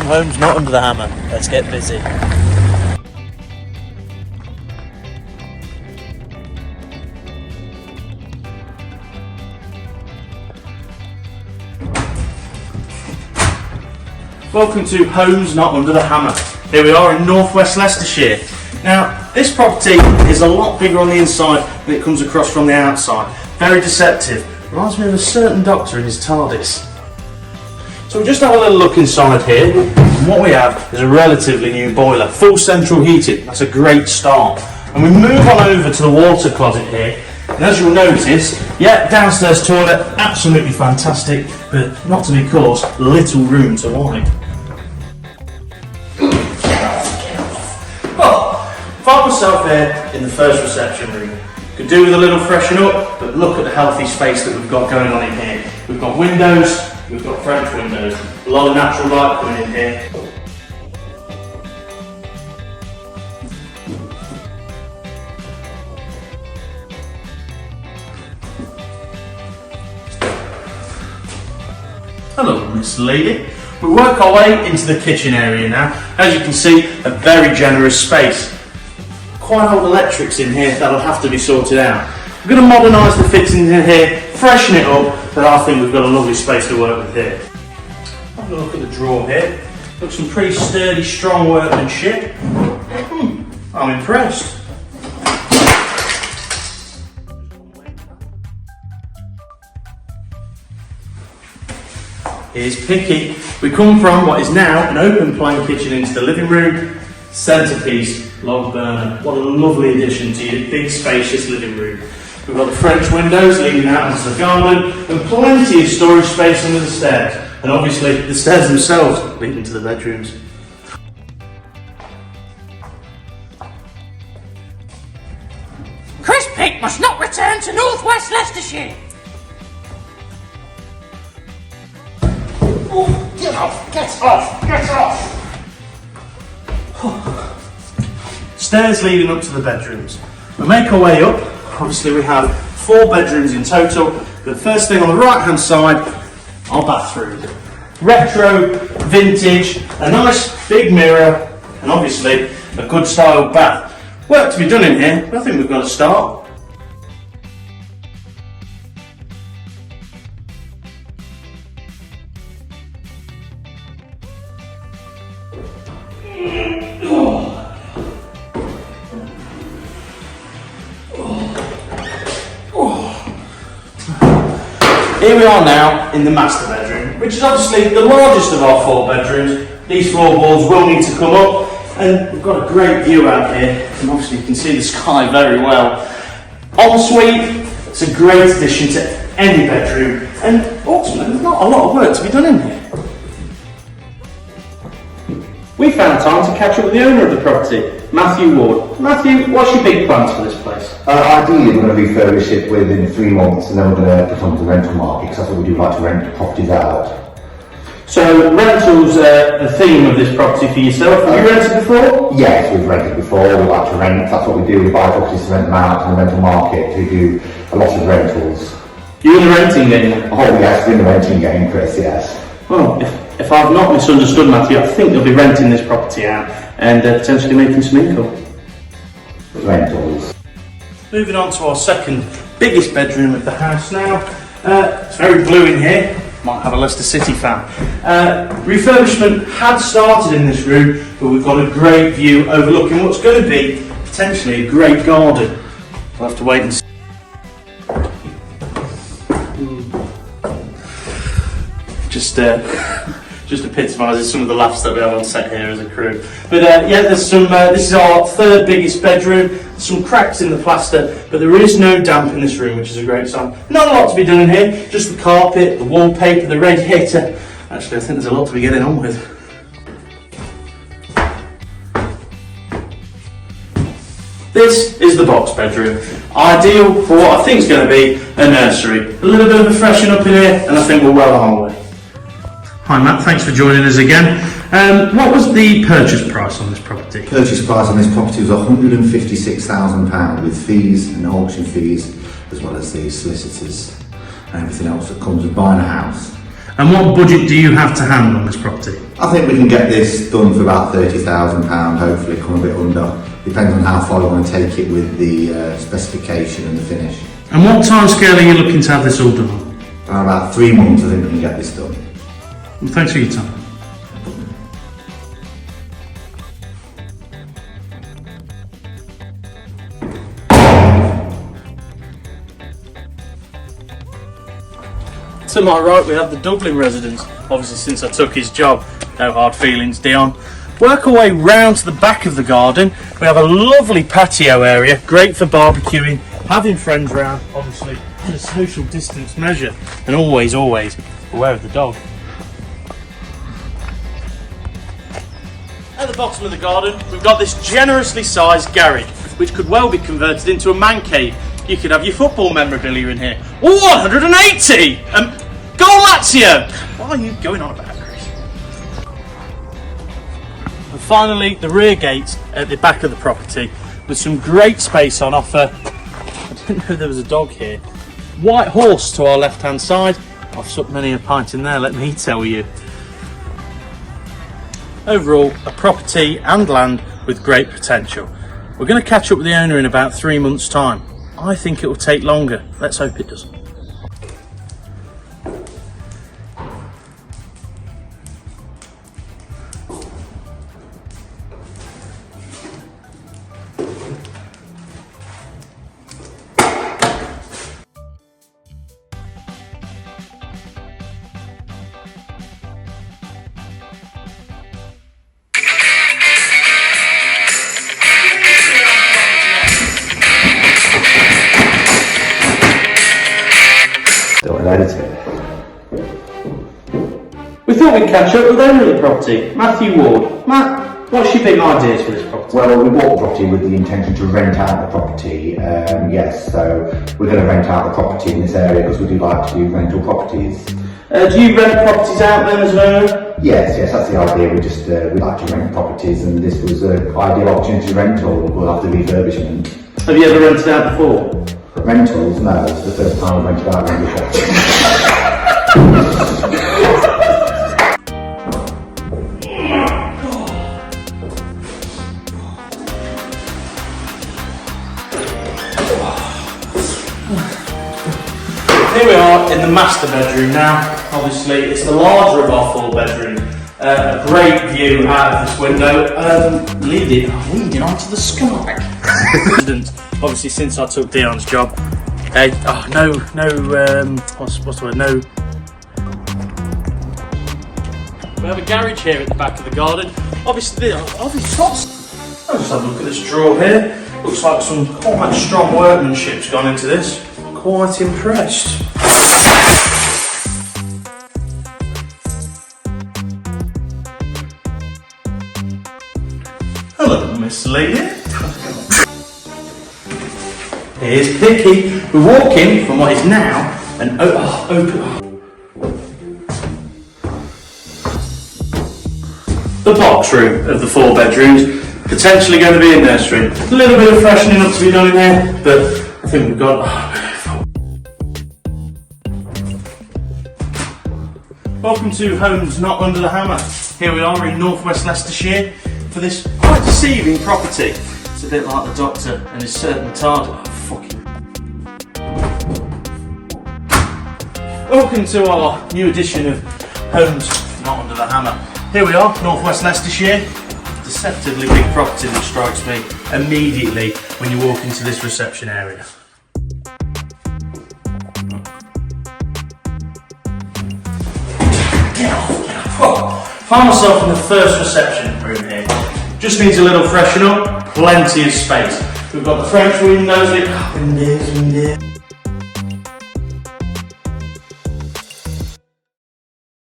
some homes not under the hammer. Let's get busy. Welcome to Homes Not Under the Hammer. Here we are in northwest Leicestershire. Now, this property is a lot bigger on the inside than it comes across from the outside. Very deceptive. Reminds me of a certain doctor in his TARDIS. So we'll just have a little look inside here. And what we have is a relatively new boiler. Full central heating. That's a great start. And we move on over to the water closet here. And as you'll notice, yeah, downstairs toilet, absolutely fantastic, but not to be caused, little room to hide. Find myself here in the first reception room. Could do with a little freshen up, but look at the healthy space that we've got going on in here. We've got windows, we've got French windows, a lot of natural light coming in here. Hello, Miss Lady. We work our way into the kitchen area now. As you can see, a very generous space. Quite old electrics in here that'll have to be sorted out. We're going to modernise the fittings in here, freshen it up, but I think we've got a lovely space to work with here. Have a look at the drawer here. Looks some pretty sturdy, strong workmanship. I'm impressed. Here's Picky. We come from what is now an open plan kitchen into the living room. Centerpiece, log burner. What a lovely addition to your big spacious living room. We've got the French windows leading out into the garden and plenty of storage space under the stairs. And obviously the stairs themselves leading to the bedrooms. Chris Pick must not return to northwest Leicestershire. Oh, get off! Get off! Get off! Stairs leading up to the bedrooms. We make our way up. Obviously we have 4 bedrooms in total. The first thing on the right hand side, our bathroom. Retro, vintage, a nice big mirror, and obviously a good style bath. Work to be done in here, but I think we've got to start. Here we are now in the master bedroom, which is obviously the largest of our 4 bedrooms. These floorboards will need to come up, and we've got a great view out here, and obviously you can see the sky very well. Ensuite, it's a great addition to any bedroom, and ultimately there's not a lot of work to be done in here. We found time to catch up with the owner of the property, Matthew Ward. Matthew, what's your big plans for this place? Ideally, we're going to refurbish it within 3 months, and then we're going to put on the rental market, because that's what we do, like to rent properties out. So, rental's the theme of this property for yourself. Have you rented before? Yes, we've rented before. We like to rent. That's what we do. We buy properties to rent them out in the rental market. We do a lot of rentals. You're in the renting game? Oh yes, we're in the renting game, Chris, yes. Well, if I've not misunderstood Matthew, I think they'll be renting this property out and potentially making some income. Rentals. Moving on to our second biggest bedroom of the house now. It's very blue in here. Might have a Leicester City fan. Refurbishment had started in this room, but we've got a great view overlooking what's going to be potentially a great garden. We'll have to wait and see. Just epitomises some of the laughs that we have on set here as a crew. But yeah, there's some. This is our 3rd biggest bedroom. Some cracks in the plaster, but there is no damp in this room, which is a great sign. Not a lot to be done in here. Just the carpet, the wallpaper, the radiator. Actually, I think there's a lot to be getting on with. This is the box bedroom. Ideal for what I think is going to be a nursery. A little bit of a freshen up in here, and I think we're well on our way. Hi Matt, thanks for joining us again. What was the purchase price on this property? Purchase price on this property was £156,000 with fees and auction fees, as well as the solicitors and everything else that comes with buying a house. And what budget do you have to hand on this property? I think we can get this done for about £30,000, hopefully come a bit under. Depends on how far you want to take it with the specification and the finish. And what time scale are you looking to have this all done? About 3 months I think we can get this done. Well, thanks for your time. To my right we have the Dublin residence, obviously since I took his job. No hard feelings, Dion. Work our way round to the back of the garden. We have a lovely patio area, great for barbecuing, having friends round, obviously in a social distance measure, and always aware of the dog. At the bottom of the garden we've got this generously sized garage, which could well be converted into a man cave. You could have your football memorabilia in here. 180! Go Lazio! What are you going on about, Chris? And finally, the rear gate at the back of the property with some great space on offer. I didn't know there was a dog here. White horse to our left-hand side. I've sucked many a pint in there, let me tell you. Overall, a property and land with great potential. We're going to catch up with the owner in about 3 months' time. I think it will take longer. Let's hope it doesn't. We thought we'd catch up with the owner of the property, Matthew Ward. Matt, what's your big ideas for this property? Well, we bought the property with the intention to rent out the property, yes, so we're going to rent out the property in this area because we do like to do rental properties. Do you rent properties out then as an owner? Yes, that's the idea. We like to rent properties, and this was an ideal opportunity to rent, or we'll have the refurbishment. Have you ever rented out before? Rentals? No, it's the first time I've rented out a rental property. Here we are in the master bedroom now. Obviously, it's the larger of our 4 bedrooms. A great view out of this window. Leading onto the sky. Obviously, since I took Dion's job, what's the word? No. We have a garage here at the back of the garden. Obviously, tops. I'll just have a look at this drawer here. Looks like some quite strong workmanship's gone into this. Quite impressed. Hello, Miss Lady. Here's Picky. We're walking from what is now an open. The box room of the 4 bedrooms. Potentially going to be a nursery. A little bit of freshening up to be done in there, but I think we've got. Welcome to Homes Not Under the Hammer. Here we are in northwest Leicestershire for this quite deceiving property. It's a bit like the Doctor and his certain tard. Oh, fucking. Welcome to our new edition of Homes Not Under the Hammer. Here we are, northwest Leicestershire. Deceptively big property that strikes me immediately when you walk into this reception area. Find myself in the first reception room here. Just needs a little freshen up, plenty of space. We've got the French windows.